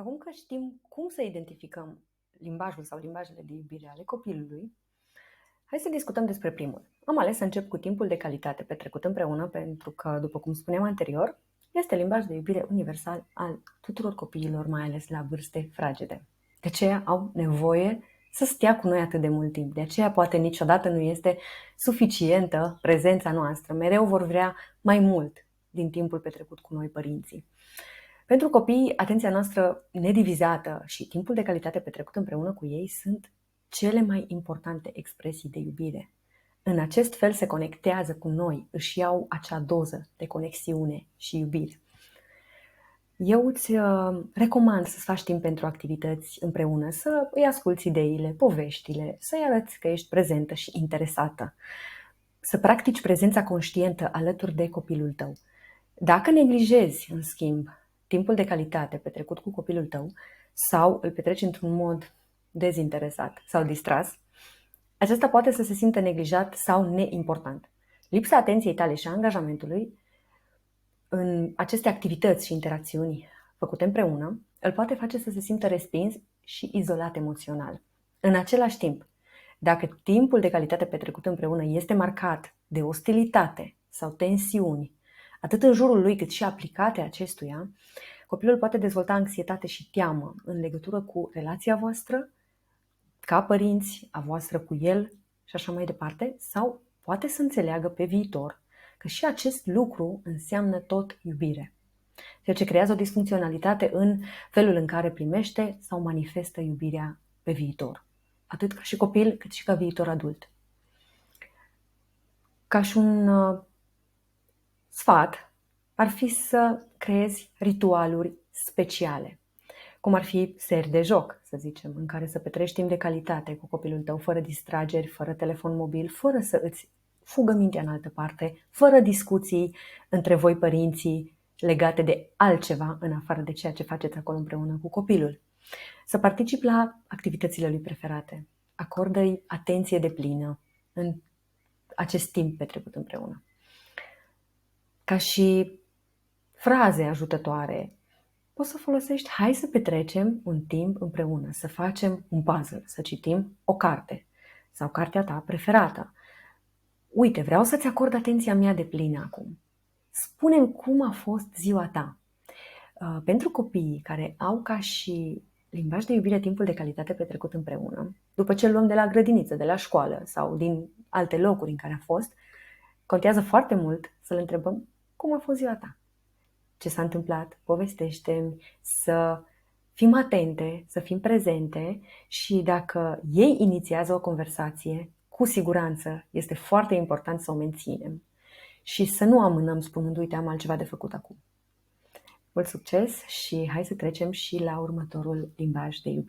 Acum că știm cum să identificăm limbajul sau limbajele de iubire ale copilului, hai să discutăm despre primul. Am ales să încep cu timpul de calitate petrecut împreună pentru că, după cum spuneam anterior, este limbaj de iubire universal al tuturor copiilor, mai ales la vârste fragede. De aceea au nevoie să stea cu noi atât de mult timp. De aceea poate niciodată nu este suficientă prezența noastră. Mereu vor vrea mai mult din timpul petrecut cu noi, părinții. Pentru copii, atenția noastră nedivizată și timpul de calitate petrecut împreună cu ei sunt cele mai importante expresii de iubire. În acest fel se conectează cu noi, își iau acea doză de conexiune și iubire. Eu îți recomand să-ți faci timp pentru activități împreună, să îi asculți ideile, poveștile, să-i arăți că ești prezentă și interesată, să practici prezența conștientă alături de copilul tău. Dacă neglijezi, în schimb, timpul de calitate petrecut cu copilul tău sau îl petreci într-un mod dezinteresat sau distras, acesta poate să se simtă neglijat sau neimportant. Lipsa atenției tale și a angajamentului în aceste activități și interacțiuni făcute împreună îl poate face să se simtă respins și izolat emoțional. În același timp, dacă timpul de calitate petrecut împreună este marcat de ostilitate sau tensiuni, atât în jurul lui cât și aplicate acestuia, copilul poate dezvolta anxietate și teamă în legătură cu relația voastră, ca părinți, a voastră cu el și așa mai departe, sau poate să înțeleagă pe viitor că și acest lucru înseamnă tot iubire, ceea ce creează o disfuncționalitate în felul în care primește sau manifestă iubirea pe viitor, atât ca și copil, cât și ca viitor adult. Ca și un sfat, ar fi să creezi ritualuri speciale, cum ar fi seri de joc, să zicem, în care să petrești timp de calitate cu copilul tău, fără distrageri, fără telefon mobil, fără să îți fugă mintea în altă parte, fără discuții între voi părinții legate de altceva în afară de ceea ce faceți acolo împreună cu copilul. Să participi la activitățile lui preferate. Acordă-i atenție deplină în acest timp petrecut împreună. Ca și fraze ajutătoare, poți să folosești: hai să petrecem un timp împreună, să facem un puzzle, să citim o carte sau cartea ta preferată. Uite, vreau să-ți acord atenția mea deplină acum. Spune-mi cum a fost ziua ta. Pentru copiii care au ca și limbaj de iubire timpul de calitate petrecut împreună, după ce îl luăm de la grădiniță, de la școală sau din alte locuri în care a fost, contează foarte mult să-l întrebăm: cum a fost ziua ta? Ce s-a întâmplat? Povestește-mi, să fim atente, să fim prezente și dacă ei inițiază o conversație, cu siguranță este foarte important să o menținem și să nu amânăm spunând: uite, am altceva de făcut acum. Mult succes și hai să trecem și la următorul limbaj de iubire.